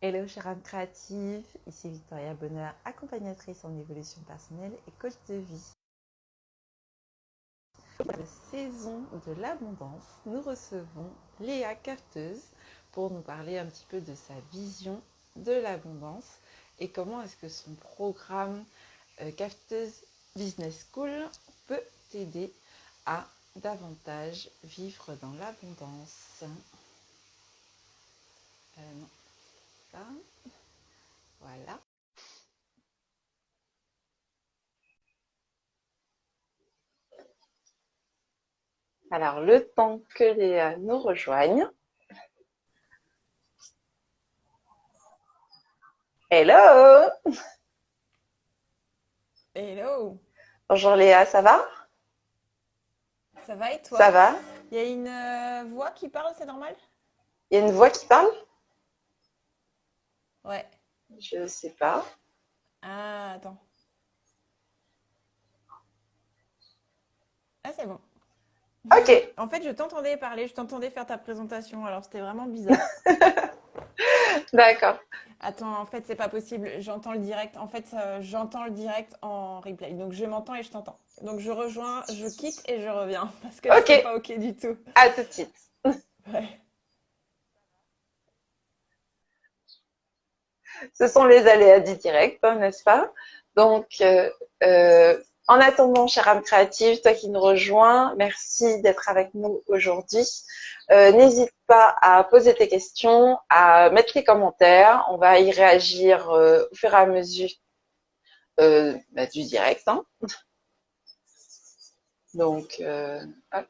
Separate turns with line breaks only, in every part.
Hello chère âme créative, ici Victoria Bonheur, accompagnatrice en évolution personnelle et coach de vie. Pour la saison de l'abondance, nous recevons Léa Cafteuse pour nous parler un petit peu de sa vision de l'abondance et comment est-ce que son programme Cafteuse Business School peut t'aider à davantage vivre dans l'abondance. Non, ça, voilà. Alors, le temps que Léa nous rejoigne. Hello!
Hello,
Bonjour Léa, ça va?
ça va et
Ça
toi?
va?
Il y a une voix qui parle, c'est normal?
Il y a une voix qui parle?
Ouais.
Je sais pas.
Ah, attends. Ah, c'est bon.
Ok,
En fait, je t'entendais parler, je t'entendais faire ta présentation, alors c'était vraiment bizarre.
d'accord.
Attends, en fait, c'est pas possible, j'entends le direct. En fait, j'entends le direct en replay. Donc, je m'entends et je t'entends. Donc, je rejoins, je quitte et je reviens parce que là,
Ok,
c'est pas OK du tout.
à tout de suite.
Ouais.
Ce sont les aléas du direct, hein, n'est-ce pas? Donc, euh, en attendant, chère âme créative, toi qui nous rejoins, merci d'être avec nous aujourd'hui. N'hésite pas à poser tes questions, à mettre les commentaires. On va y réagir au fur et à mesure du direct, hein. Donc, hop.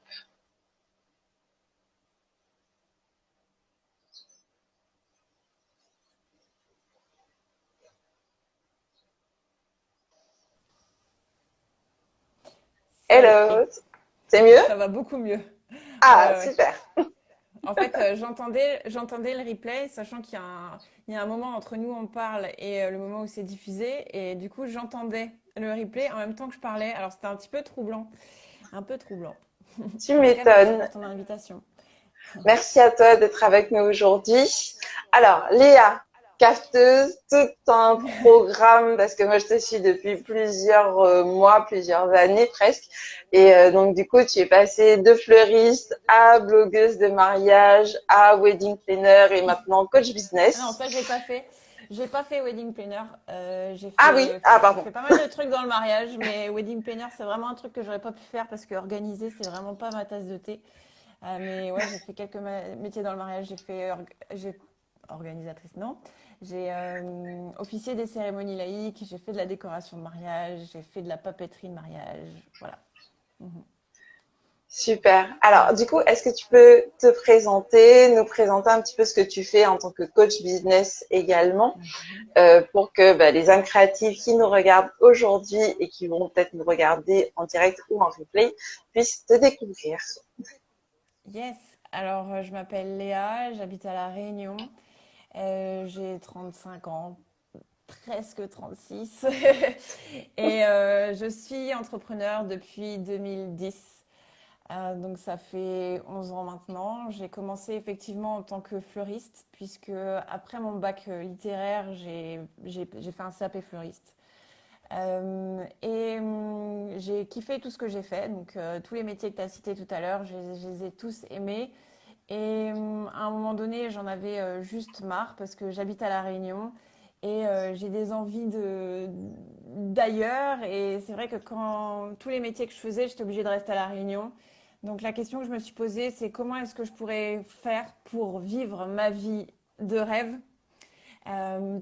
Ça y est,
Hello, c'est mieux?
ça va beaucoup mieux. Ouais,
Ah,
ouais, ouais.
super.
En fait, j'entendais le replay, sachant il y a un moment entre nous, on parle, et le moment où c'est diffusé. Et du coup, j'entendais le replay en même temps que je parlais. Alors, c'était un petit peu troublant. Un peu troublant.
Tu
En tout cas, merci
m'étonnes.
pour ton invitation.
Merci à toi d'être avec nous aujourd'hui. Alors, Léa, cafeteuse, tout un programme, parce que moi je te suis depuis plusieurs mois, plusieurs années presque. Et donc du coup, tu es passée de fleuriste à blogueuse de mariage, à wedding planner et maintenant coach
Ah non,
business.
ça, j'ai pas fait. J'ai pas fait wedding planner.
Ah oui, ah
J'ai
pardon.
fait pas mal de trucs dans le mariage, mais wedding planner, c'est vraiment un truc que j'aurais pas pu faire parce que organiser, c'est vraiment pas ma tasse de thé. Mais ouais, j'ai fait quelques métiers dans le mariage. J'ai organisatrice, non. J'ai officié des cérémonies laïques. J'ai fait de la décoration de mariage. J'ai fait de la papeterie de mariage. Voilà. Mhm.
Super. Alors, du coup, est-ce que tu peux te présenter, nous présenter un petit peu ce que tu fais en tant que coach business également,
Mhm.
pour que les âmes créatives qui nous regardent aujourd'hui et qui vont peut-être nous regarder en direct ou en replay puissent te découvrir.
Yes. Alors, je m'appelle Léa. J'habite à La Réunion. J'ai 35 ans, presque 36. Et je suis entrepreneur depuis 2010. Donc ça fait 11 ans maintenant. J'ai commencé effectivement en tant que fleuriste, puisque après mon bac littéraire, j'ai fait un CAP fleuriste. J'ai kiffé tout ce que j'ai fait. Donc tous les métiers que tu as cités tout à l'heure, je les ai tous aimés. Et à un moment donné, j'en avais juste marre parce que j'habite à La Réunion et j'ai des envies d'ailleurs. Et c'est vrai que quand tous les métiers que je faisais, j'étais obligée de rester à La Réunion. Donc la question que je me suis posée, c'est comment est-ce que je pourrais faire pour vivre ma vie de rêve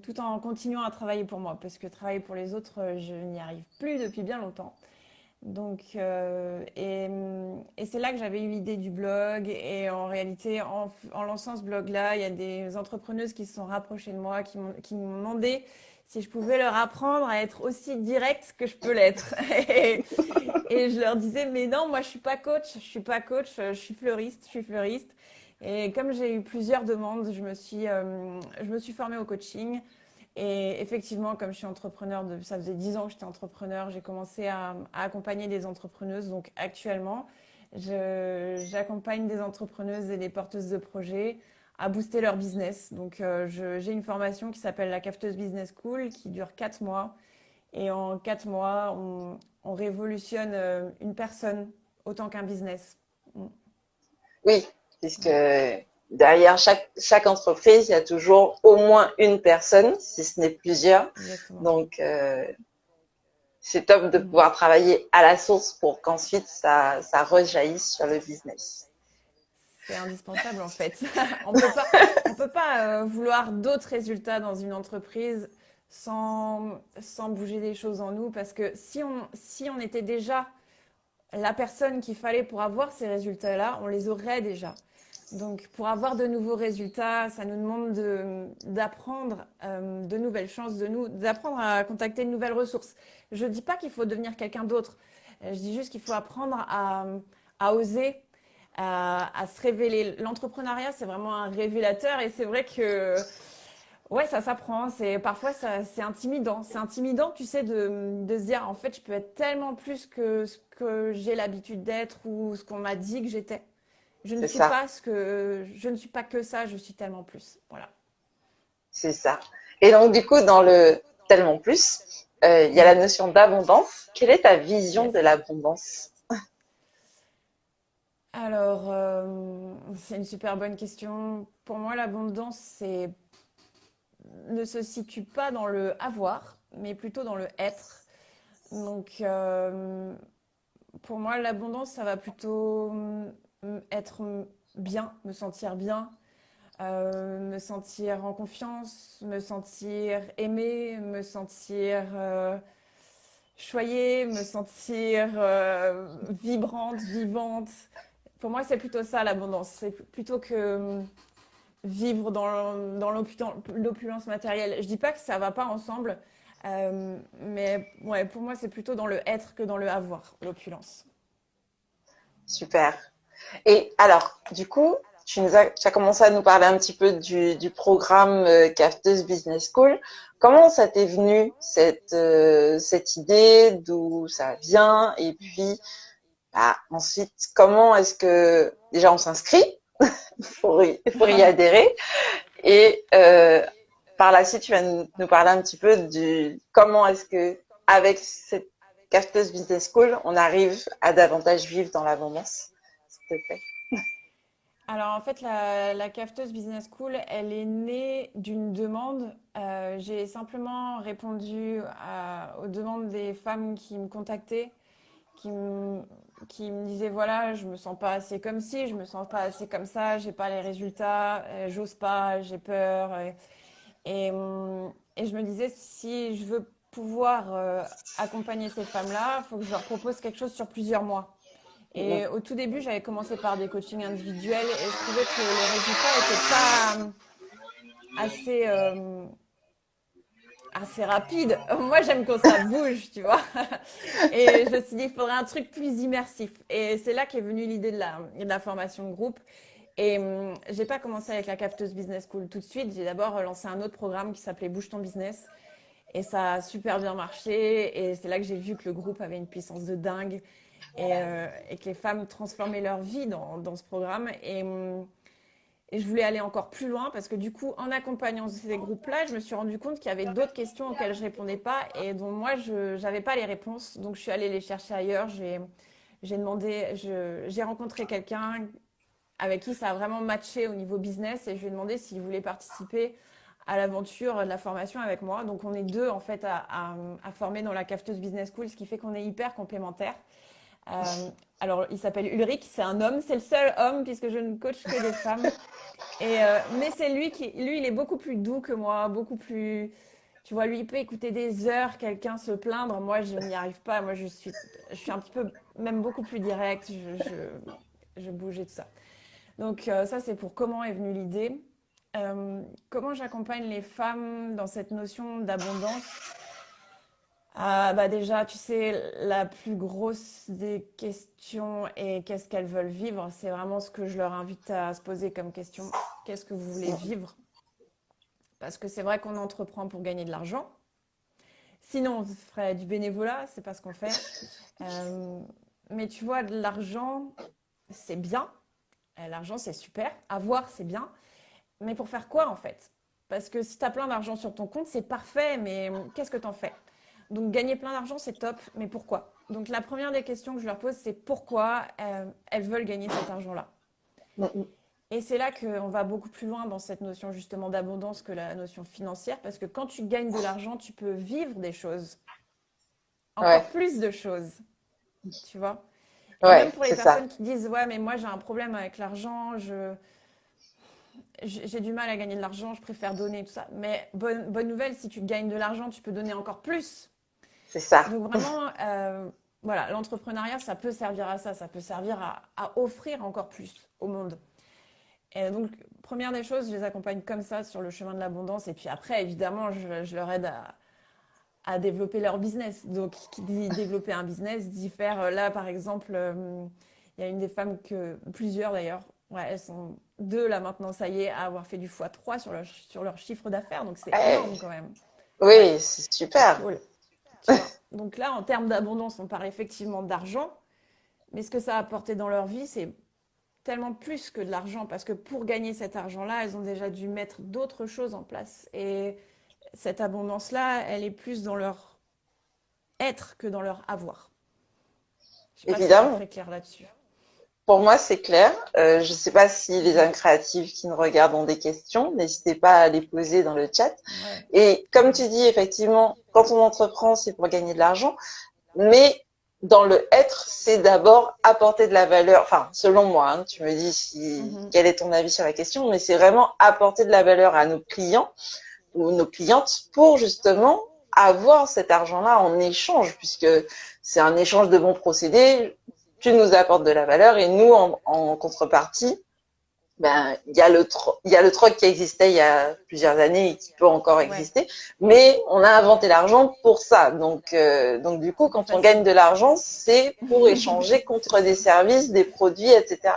tout en continuant à travailler pour moi, parce que travailler pour les autres, je n'y arrive plus depuis bien longtemps. Donc, et c'est là que j'avais eu l'idée du blog. Et en réalité, en lançant ce blog-là, il y a des entrepreneuses qui se sont rapprochées de moi, qui m'ont demandé si je pouvais leur apprendre à être aussi directe que je peux l'être. Et je leur disais, mais non, moi je suis pas coach, je suis pas coach, je suis fleuriste, je suis fleuriste. Et comme j'ai eu plusieurs demandes, je me suis formée au coaching. Et effectivement, comme je suis entrepreneur, ça faisait 10 ans que j'étais entrepreneur, j'ai commencé à accompagner des entrepreneuses. Donc actuellement, j'accompagne des entrepreneuses et des porteuses de projets à booster leur business. Donc, j'ai une formation qui s'appelle la Cafeteuse Business School qui dure 4 mois. Et en 4 mois, on révolutionne une personne autant qu'un business. Mm.
Oui, puisque
Ouais,
derrière chaque entreprise, il y a toujours au moins une personne, si ce n'est plusieurs.
exactement.
Donc, c'est top de
Mm.
pouvoir travailler à la source pour qu'ensuite ça rejaillisse sur le business.
C'est indispensable en fait. On peut pas vouloir d'autres résultats dans une entreprise sans bouger des choses en nous parce que si on était déjà la personne qu'il fallait pour avoir ces résultats-là, on les aurait déjà. Donc, pour avoir de nouveaux résultats, ça nous demande d'apprendre de nouvelles chances, d'apprendre à contacter de nouvelles ressources. Je ne dis pas qu'il faut devenir quelqu'un d'autre. Je dis juste qu'il faut apprendre à oser, à se révéler. L'entrepreneuriat, c'est vraiment un révélateur et c'est vrai que ouais, ça s'apprend. Parfois c'est intimidant. C'est intimidant, tu sais, de se dire en fait, je peux être tellement plus que ce que j'ai l'habitude d'être ou ce qu'on m'a dit que j'étais.
C'est ça,
Je ne suis pas que ça, je suis tellement plus. Voilà.
c'est ça. Et donc, du coup, dans le tellement plus, il y a la
Mhm.
notion d'abondance. Quelle est ta vision de
Yes.
l'abondance?
Alors, c'est une super bonne question. Pour moi, l'abondance, ne se situe pas dans le avoir, mais plutôt dans le être. Donc, pour moi, l'abondance, ça va plutôt être bien, me sentir bien, me sentir en confiance, me sentir aimée, me sentir choyée, me sentir vibrante, vivante. Pour moi, c'est plutôt ça l'abondance. C'est plutôt que vivre dans l'opulence matérielle. Je dis pas que ça va pas ensemble, mais ouais, pour moi, c'est plutôt dans le être que dans le avoir, l'opulence.
Super. Et alors, du coup, tu as commencé à nous parler un petit peu du programme Cafeteuse Business School. Comment ça t'est venu cette idée, d'où ça vient? Et puis, bah, ensuite, comment est-ce que déjà on s'inscrit pour y adhérer? Et par la suite, tu vas nous parler un petit peu du comment est-ce que avec cette Cafeteuse Business School, on arrive à davantage vivre dans l'abondance, s'il te plaît.
Alors en fait, la Cafeteuse Business School, elle est née d'une demande. J'ai simplement répondu aux demandes des femmes qui me contactaient, qui me, qui me disaient voilà, je me sens pas assez comme ci, je me sens pas assez comme ça, j'ai pas les résultats, j'ose pas, j'ai peur. Et je me disais si je veux pouvoir accompagner ces femmes-là, il faut que je leur propose quelque chose sur plusieurs mois. Et au tout début, j'avais commencé par des coachings individuels et je trouvais que les résultats n'étaient pas assez, assez rapides. Moi, j'aime quand ça bouge, tu vois. Et je me suis dit, il faudrait un truc plus immersif. Et c'est là qu'est venue l'idée de la formation de groupe. Et j'ai pas commencé avec la Cafeteuse Business School tout de suite. J'ai d'abord lancé un autre programme qui s'appelait Bouge ton business. Et ça a super bien marché. Et c'est là que j'ai vu que le groupe avait une puissance de dingue et que les femmes transformaient leur vie dans ce programme. Et je voulais aller encore plus loin parce que du coup, en accompagnant ces groupes-là, je me suis rendu compte qu'il y avait d'autres questions auxquelles je répondais pas et dont moi, je n'avais pas les réponses. Donc, je suis allée les chercher ailleurs. J'ai rencontré quelqu'un avec qui ça a vraiment matché au niveau business et je lui ai demandé s'il voulait participer à l'aventure de la formation avec moi. Donc, on est deux en fait à former dans la Cafeteuse Business School, ce qui fait qu'on est hyper complémentaires. Euh, alors, il s'appelle Ulrich, c'est un homme, c'est le seul homme puisque je ne coach que des femmes. Mais c'est lui, il est beaucoup plus doux que moi, beaucoup plus, tu vois, lui, il peut écouter des heures quelqu'un se plaindre. Moi, je n'y arrive pas. Moi, je suis un petit peu, même beaucoup plus direct. Je bouge et tout ça. Donc, ça, c'est pour comment est venue l'idée. Comment j'accompagne les femmes dans cette notion d'abondance? Ah, bah déjà, tu sais, la plus grosse des questions est qu'est-ce qu'elles veulent vivre? C'est vraiment ce que je leur invite à se poser comme question. Qu'est-ce que vous voulez vivre? Parce que c'est vrai qu'on entreprend pour gagner de l'argent. Sinon, on ferait du bénévolat, c'est pas ce qu'on fait. Euh, mais tu vois, de l'argent, c'est bien. L'argent, c'est super. Avoir, c'est bien. Mais pour faire quoi en fait? Parce que si tu as plein d'argent sur ton compte, c'est parfait, mais qu'est-ce que tu en fais? Donc gagner plein d'argent, c'est top, mais pourquoi? Donc la première des questions que je leur pose, c'est pourquoi elles veulent gagner cet argent-là.
Mm,
Et c'est là qu'on va beaucoup plus loin dans cette notion justement d'abondance que la notion financière, parce que quand tu gagnes de l'argent, tu peux vivre des choses, encore
ouais,
plus de choses, tu vois. Et même
ouais,
pour les
c'est ça.
personnes qui disent, ouais, mais moi j'ai un problème avec l'argent, j'ai du mal à gagner de l'argent, je préfère donner, tout ça. Mais bonne nouvelle, si tu gagnes de l'argent, tu peux donner encore plus.
C'est ça.
Donc vraiment, voilà, l'entrepreneuriat, ça peut servir à ça, ça peut servir à offrir encore plus au monde. Et donc, première des choses, je les accompagne comme ça sur le chemin de l'abondance. Et puis après, évidemment, je leur aide à développer leur business. Donc, qui dit développer un business, dit faire, là, par exemple, il y a une des femmes plusieurs d'ailleurs, ouais, elles sont deux là maintenant, ça y est, à avoir fait du x3 sur leur chiffre d'affaires. Donc, c'est
Ouais.
énorme quand même. Ouais,
Oui, c'est
c'est
super.
cool. Tu vois. Donc là, en termes d'abondance, on parle effectivement d'argent. Mais ce que ça a apporté dans leur vie, c'est tellement plus que de l'argent. Parce que pour gagner cet argent-là, elles ont déjà dû mettre d'autres choses en place. Et cette abondance-là, elle est plus dans leur être que dans leur avoir. Je sais pas si je suis
Évidemment.
très claire là-dessus.
Pour moi, c'est clair. Je ne sais pas si les âmes créatives qui nous regardent ont des questions. N'hésitez pas à les poser dans le chat.
Ouais,
Et comme
carrément.
tu dis, effectivement, quand on entreprend, c'est pour gagner de l'argent. Mais dans le être, c'est d'abord apporter de la valeur. Enfin, selon moi, hein, tu me dis
Mhm.
quel est ton avis sur la question, mais c'est vraiment apporter de la valeur à nos clients ou nos clientes pour justement avoir cet argent-là en échange, puisque c'est un échange de bons procédés. Tu nous apportes de la valeur et nous, en contrepartie, ben il y a le troc qui existait il y a plusieurs années et qui peut encore
Ouais,
exister, mais on a
c'est
inventé
clair.
l'argent pour ça. Donc du coup,
C'est plus
quand on gagne
facile.
de l'argent, c'est pour échanger
C'est
contre des
ça.
services, des produits, etc.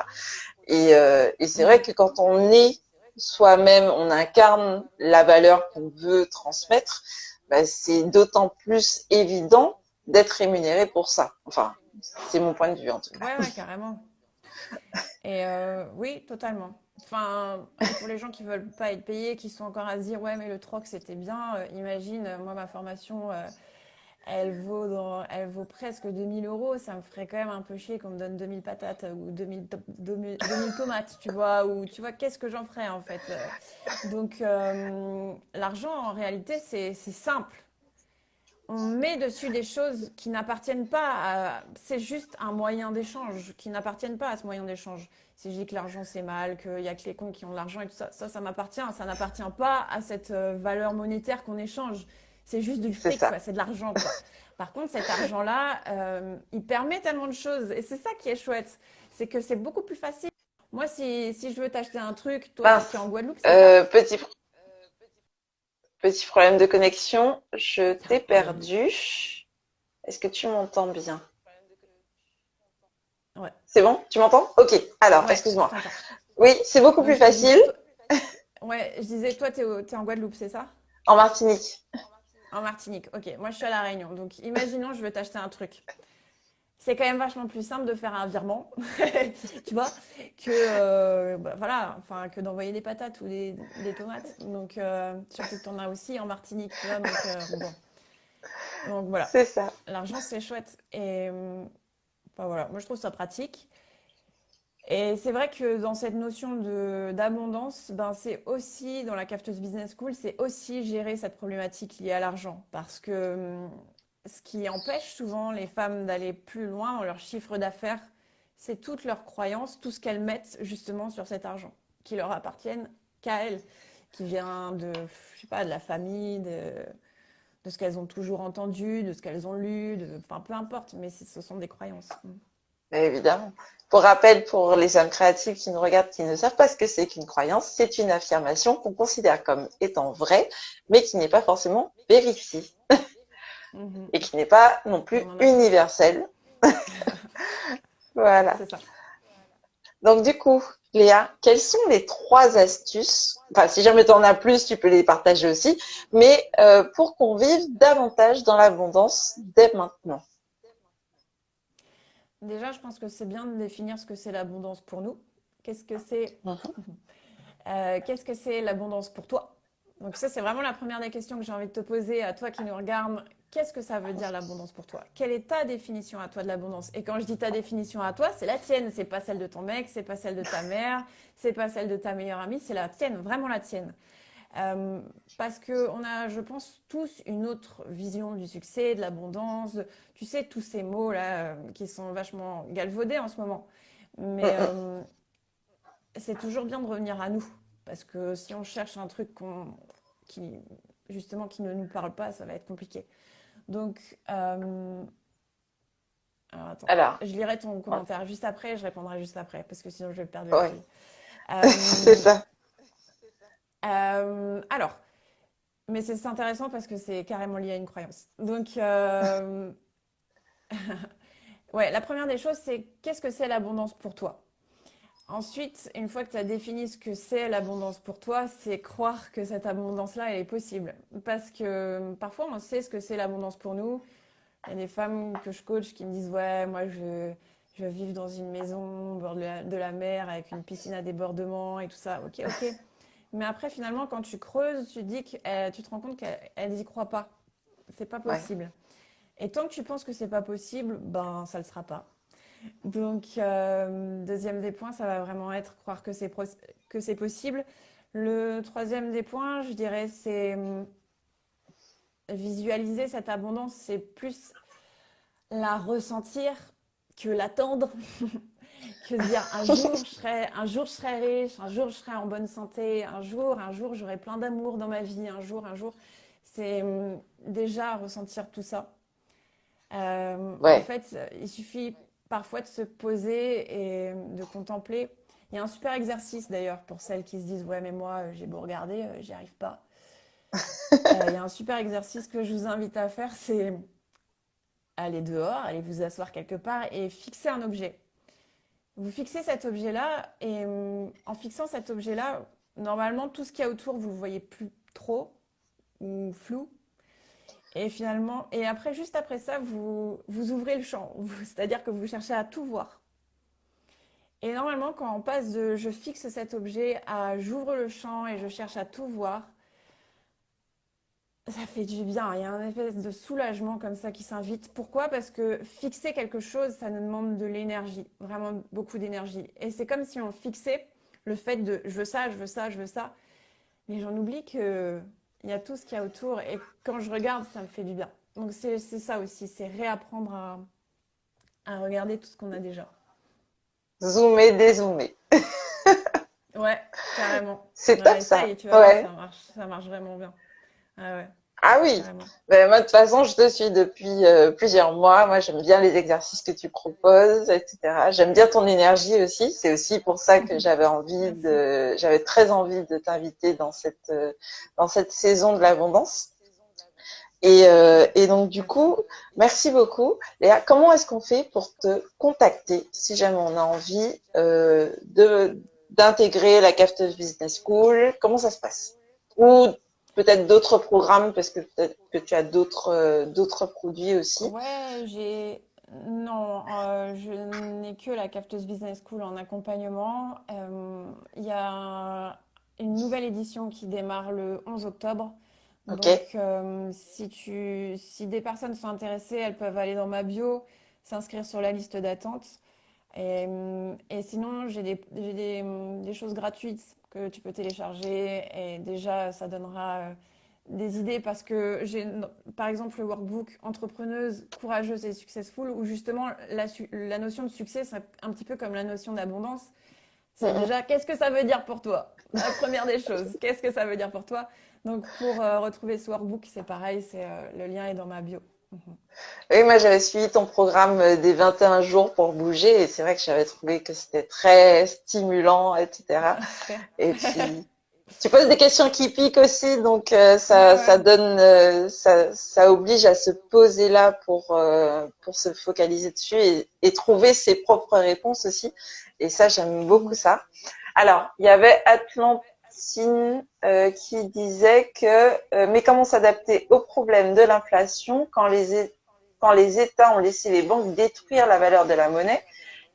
Et c'est vrai
Mhm.
que quand on est soi-même, on incarne la valeur qu'on veut transmettre, ben, c'est d'autant plus évident d'être rémunéré pour ça. Enfin, c'est mon point de vue en tout cas.
Ouais, ouais, carrément. Et oui, totalement. Enfin, et pour les gens qui veulent pas être payés, qui sont encore à se dire, ouais, mais le troc, c'était bien. Imagine, moi, ma formation, elle vaut presque 2 000 euros. Ça me ferait quand même un peu chier qu'on me donne 2 000 patates ou 2000 tomates, tu vois. Ou tu vois, qu'est-ce que j'en ferais en fait? Donc, l'argent, en réalité, c'est simple. On met dessus des choses qui n'appartiennent pas à... C'est juste un moyen d'échange, qui n'appartiennent pas à ce moyen d'échange. Si je dis que l'argent c'est mal, qu'il y a que les cons qui ont de l'argent et tout ça, ça m'appartient. Ça n'appartient pas à cette valeur monétaire qu'on échange. C'est juste du
C'est
fric,
ça.
quoi. C'est de l'argent, quoi. Par contre, cet argent-là, il permet tellement de choses. Et c'est ça qui est chouette. C'est que c'est beaucoup plus facile. Moi, si je veux t'acheter un truc, toi, tu es
Mince.
en Guadeloupe, c'est ça?
Petit problème de connexion. Je
C'est un
t'ai
problème.
perdu. Est-ce que tu m'entends bien?
Ouais,
C'est bon? Tu m'entends? Ok. Alors,
ouais, je
excuse-moi.
t'entends.
Oui, c'est beaucoup
Donc,
plus
je te
facile
disais, ouais, je disais, toi, t'es en Guadeloupe, c'est ça?
en Martinique.
En Martinique. Ok, moi, je suis à La Réunion. Donc, imaginons, je veux t'acheter un truc. C'est quand même vachement plus simple de faire un virement, tu vois, que, bah, voilà, enfin, que d'envoyer des patates ou des tomates. Donc, surtout que t'en as aussi en Martinique, tu vois. Donc, bon. Donc, voilà.
C'est ça.
L'argent, c'est chouette. Et, enfin, voilà, moi, je trouve ça pratique. Et c'est vrai que dans cette notion d'abondance, ben c'est aussi, dans la Cafeteuse Business School, c'est aussi gérer cette problématique liée à l'argent. Parce que ce qui empêche souvent les femmes d'aller plus loin dans leur chiffre d'affaires, c'est toutes leurs croyances, tout ce qu'elles mettent justement sur cet argent, qui leur appartiennent qu'à elles, qui vient de, je sais pas, de la famille, de ce qu'elles ont toujours entendu, de ce qu'elles ont lu, enfin peu importe, mais ce sont des croyances.
Évidemment. Pour rappel, pour les âmes créatives qui nous regardent, qui ne savent pas ce que c'est qu'une croyance, c'est une affirmation qu'on considère comme étant vraie, mais qui n'est pas forcément vérifiée
Mhm.
et qui n'est pas non
Et
plus
on en a toutes.
universelle. Voilà.
C'est ça.
Donc du coup, Léa, quelles sont les 3 astuces, enfin si jamais tu en as plus, tu peux les partager aussi, mais pour qu'on vive davantage dans l'abondance dès maintenant.
Déjà, je pense que c'est bien de définir ce que c'est l'abondance pour nous. Qu'est-ce que c'est? Qu'est-ce que c'est l'abondance pour toi? Donc ça, c'est vraiment la première des questions que j'ai envie de te poser à toi qui nous regarde. Qu'est-ce que ça veut dire l'abondance pour toi? Quelle est ta définition à toi de l'abondance? Et quand je dis ta définition à toi, c'est la tienne. C'est pas celle de ton mec, c'est pas celle de ta mère, c'est pas celle de ta meilleure amie, c'est la tienne, vraiment la tienne. Euh, Parce que on a, je pense, tous une autre vision du succès, de l'abondance, tu sais, tous ces mots-là qui sont vachement galvaudés en ce moment. Mais c'est toujours bien de revenir à nous. Parce que si on cherche un truc qui, justement, qui ne nous parle pas, ça va être compliqué. Donc, alors attends,
Alors,
je lirai ton commentaire juste après, je répondrai juste après, parce que sinon je vais perdre le
ouais,
fil.
c'est
Euh,
ça.
alors, mais c'est intéressant parce que c'est carrément lié à une croyance. Donc, ouais, la première des choses, c'est qu'est-ce que c'est l'abondance pour toi? Ensuite, une fois que tu as défini ce que c'est l'abondance pour toi, c'est croire que cette abondance-là, elle est possible. Parce que parfois, on sait ce que c'est l'abondance pour nous. Il y a des femmes que je coach qui me disent, ouais, moi, je veux vivre dans une maison au bord de la mer avec une piscine à débordement et tout ça. Ok, ok. Mais après, finalement, quand tu creuses, tu te rends compte qu'elles n'y croient pas. C'est pas
Ouais,
possible. Et tant que tu penses que c'est pas possible, ben, ça le sera pas. Donc, deuxième des points, ça va vraiment être croire que c'est possible. Le troisième des points, je dirais, c'est visualiser cette abondance, c'est plus la ressentir que l'attendre, que se dire un jour je serai riche, un jour je serai en bonne santé, un jour j'aurai plein d'amour dans ma vie, un jour. C'est déjà ressentir tout ça. En
ouais.
fait, il suffit parfois de se poser et de contempler. Il y a un super exercice d'ailleurs pour celles qui se disent ouais mais moi j'ai beau regarder, j'y arrive pas. Il y a un super exercice que je vous invite à faire, c'est aller dehors, aller vous asseoir quelque part et fixer un objet. Vous fixez cet objet-là et en fixant cet objet-là, normalement tout ce qu'il y a autour vous le voyez plus trop ou flou. Et finalement, et après, juste après ça, vous ouvrez le champ. C'est-à-dire que vous cherchez à tout voir. Et normalement, quand on passe de je fixe cet objet à j'ouvre le champ et je cherche à tout voir, ça fait du bien. Il y a un espèce de soulagement comme ça qui s'invite. Pourquoi? Parce que fixer quelque chose, ça nous demande de l'énergie, vraiment beaucoup d'énergie. Et c'est comme si on fixait le fait de je veux ça, je veux ça, je veux ça. Mais j'en oublie que il y a tout ce qu'il y a autour. Et quand je regarde, ça me fait du bien. Donc c'est ça aussi, c'est réapprendre à regarder tout ce qu'on a déjà.
Zoomer, dézoomer.
Ouais, carrément.
C'est top
Ouais,
ça.
essaye et tu vas voir,
Ouais.
ça marche vraiment bien. Ah ouais,
Ah oui.
carrément.
Ben, moi, de toute façon, je te suis depuis plusieurs mois. Moi, j'aime bien les exercices que tu proposes, etc. J'aime bien ton énergie aussi. C'est aussi pour ça que
Merci.
j'avais très envie de t'inviter dans cette saison de l'abondance. Et donc, du coup, merci beaucoup. Léa, comment est-ce qu'on fait pour te contacter si jamais on a envie d'intégrer la Cafeteuse Business School? Comment ça se passe? Ou peut-être d'autres programmes, parce que peut-être que tu as d'autres produits aussi.
Ouais, Non, je n'ai que la Cafeteuse Business School en accompagnement. Il y a une nouvelle édition qui démarre le 11 octobre.
Ok.
Donc, si des personnes sont intéressées, elles peuvent aller dans ma bio, s'inscrire sur la liste d'attente. Et sinon, des choses gratuites que tu peux télécharger. Et déjà, ça donnera des idées parce que par exemple, le workbook Entrepreneuse, courageuse et successful, où justement, la notion de succès, c'est un petit peu comme la notion d'abondance. C'est
Mm,
déjà, qu'est-ce que ça veut dire pour toi? La première des choses, qu'est-ce que ça veut dire pour toi? Donc, pour retrouver ce workbook, c'est pareil, le lien est dans ma bio. Mhm.
oui, moi j'avais suivi ton programme des 21 jours pour bouger et c'est vrai que j'avais trouvé que c'était très stimulant, etc.
Ah, super.
Et puis tu poses des questions qui piquent aussi, donc
Ouais,
ça
ouais.
donne, ça oblige à se poser là pour se focaliser dessus et trouver ses propres réponses aussi. Et ça, j'aime beaucoup
Mhm.
ça. Alors, il y avait Atlantine qui disait que, mais comment s'adapter au problème de l'inflation quand les États ont laissé les banques détruire la valeur de la monnaie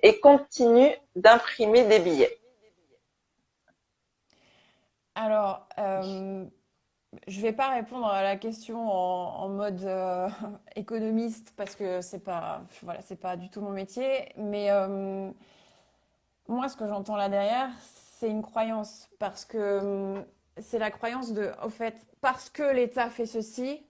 et continuent d'imprimer des billets.
Alors, je vais pas répondre à la question en mode économiste parce que voilà, c'est pas du tout mon métier. Mais moi, ce que j'entends là derrière, c'est une croyance parce que c'est la croyance au fait, parce que l'État fait ceci,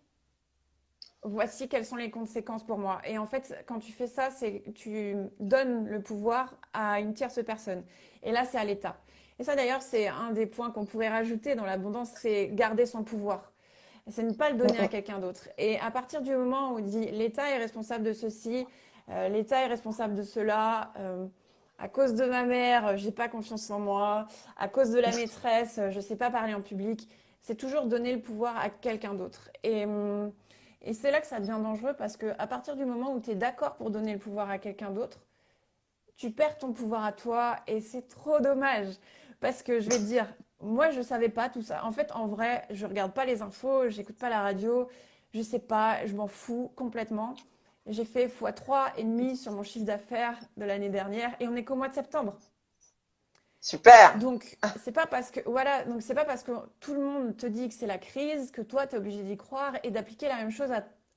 voici quelles sont les conséquences pour moi. Et en fait, quand tu fais ça, c'est que tu donnes le pouvoir à une tierce personne. Et là, c'est à l'État. Et ça, d'ailleurs, c'est un des points qu'on pourrait rajouter dans l'abondance, c'est garder son pouvoir. C'est ne pas le donner à quelqu'un d'autre. Et à partir du moment où on dit l'État est responsable de ceci, l'État est responsable de cela, à cause de ma mère, j'ai pas confiance en moi, à cause de la maîtresse, je sais pas parler en public, c'est toujours donner le pouvoir à quelqu'un d'autre. Et c'est là que ça devient dangereux parce que à partir du moment où tu es d'accord pour donner le pouvoir à quelqu'un d'autre, tu perds ton pouvoir à toi et c'est trop dommage. Parce que je vais te dire, moi je savais pas tout ça. En fait, en vrai, je regarde pas les infos, j'écoute pas la radio, je sais pas, je m'en fous complètement. J'ai fait x3,5 sur mon chiffre d'affaires de l'année dernière et on est qu'au mois de septembre.
Super.
Donc, c'est pas parce que voilà, donc c'est pas parce que tout le monde te dit que c'est la crise que toi tu es obligé d'y croire et d'appliquer la même chose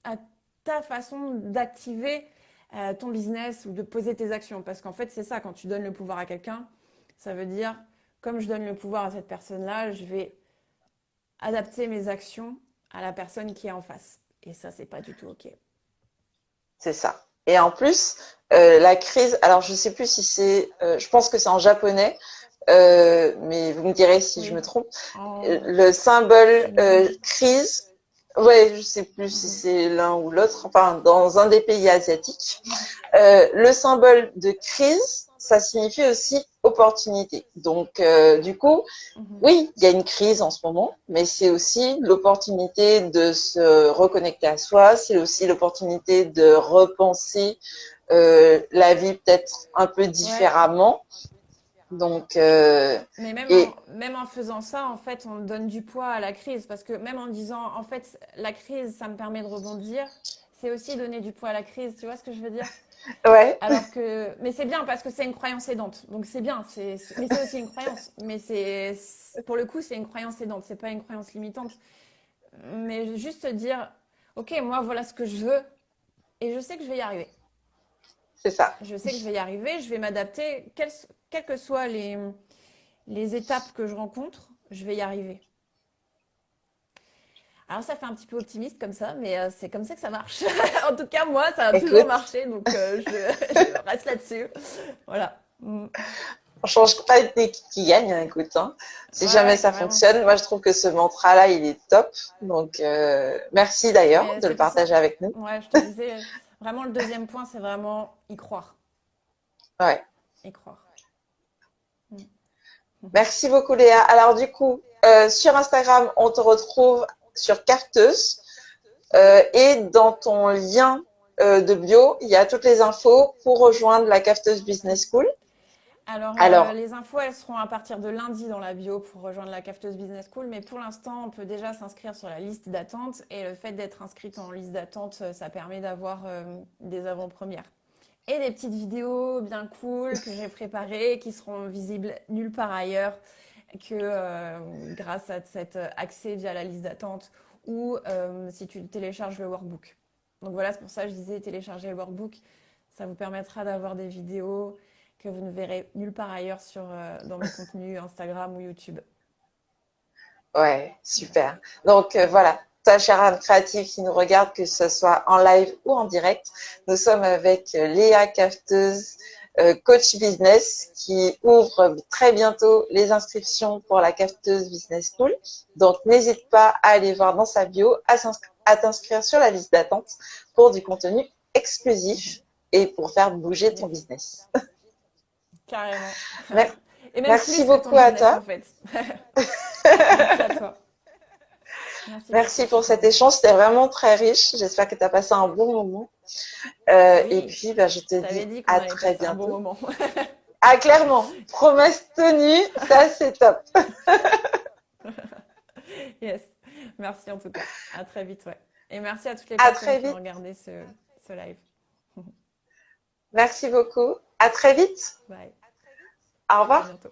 à ta façon d'activer ton business ou de poser tes actions. Parce qu'en fait, c'est ça, quand tu donnes le pouvoir à quelqu'un, ça veut dire, comme je donne le pouvoir à cette personne-là, je vais adapter mes actions à la personne qui est en face. Et ça, c'est pas du tout OK.
C'est ça. Et en plus, la crise, alors je sais plus si c'est, je pense que c'est en japonais, mais vous me direz si je me
Oui,
trompe.
en
Le symbole
chinois.
crise, ouais, je sais plus si
Mhm.
c'est l'un ou l'autre, enfin dans un des pays asiatiques. Le symbole de crise, ça signifie aussi opportunité. Donc du coup,
Mhm.
oui, il y a une crise en ce moment, mais c'est aussi l'opportunité de se reconnecter à soi, c'est aussi l'opportunité de repenser la vie peut-être un peu
Ouais,
différemment. Donc,
mais
et
même en faisant ça, en fait, on donne du poids à la crise. Parce que même en disant, en fait, la crise, ça me permet de rebondir, c'est aussi donner du poids à la crise. Tu vois ce que je veux dire?
ouais,
Alors que, mais c'est bien parce que c'est une croyance aidante. Donc c'est bien. Mais c'est aussi une croyance. Mais pour le coup, c'est une croyance aidante. C'est pas une croyance limitante. Mais juste dire, ok, moi, voilà ce que je veux et je sais que je vais y arriver.
c'est ça.
Je sais que je vais y arriver. Je vais m'adapter, quelles que soient les étapes que je rencontre, je vais y arriver. Alors ça fait un petit peu optimiste comme ça, mais c'est comme ça que ça marche. En tout cas, moi, ça a toujours
Écoute,
marché, donc je reste là-dessus. Voilà. Mm.
on change pas d'équipe qui gagne, hein, écoute. Hein. Si
Ouais,
jamais
ouais,
ça
carrément.
fonctionne, moi je trouve que ce mantra-là, il est top. Donc, merci d'ailleurs
Mais
de
c'est
le
pour ça,
partager avec nous.
ouais, je te disais, vraiment le deuxième point, c'est vraiment y croire.
Ouais.
Y croire. Mm.
Merci beaucoup Léa. Alors du coup, sur Instagram, on te retrouve sur Carteuse et dans ton lien de bio, il y a toutes les infos pour rejoindre la Cafteuse Business School.
Alors,
Alors,
les infos, elles seront à partir de lundi dans la bio pour rejoindre la Cafeteuse Business School. Mais pour l'instant, on peut déjà s'inscrire sur la liste d'attente. Et le fait d'être inscrite en liste d'attente, ça permet d'avoir des avant-premières. Et des petites vidéos bien cool que j'ai préparées, qui seront visibles nulle part ailleurs que grâce à cet accès via la liste d'attente ou si tu télécharges le workbook. Donc voilà, c'est pour ça que je disais télécharger le workbook. Ça vous permettra d'avoir des vidéos que vous ne verrez nulle part ailleurs dans mes contenus Instagram ou YouTube.
ouais,
Voilà.
super. Donc voilà, ta chère âme créative qui nous regarde, que ce soit en live ou en direct, nous sommes avec Léa Cafteuse, coach business, qui ouvre très bientôt les inscriptions pour la Cafteuse Business School. Donc n'hésite pas à aller voir dans sa bio, à t'inscrire sur la liste d'attente pour du contenu exclusif et pour faire bouger ton
Yes,
business.
carrément.
Mer-
Et même
Merci
plus que ton
beaucoup à
business
toi.
en fait. Merci à toi. Merci pour
Merci
ce
pour
cher
cet
moment.
échange, c'était vraiment très riche. J'espère que tu as passé un bon moment. Et
Oui,
puis, bah, je te
je
dis
t'avais dit qu'on
à
allait
très
passer un bon
bientôt.
moment.
Ah, clairement, promesse tenue, ça c'est top.
Yes. Merci en tout cas. À très vite, ouais. Et merci à toutes les
À
personnes
très
qui ont
vite.
regardé ce live.
Merci beaucoup. À très vite.
Bye.
Au
À
revoir.
bientôt.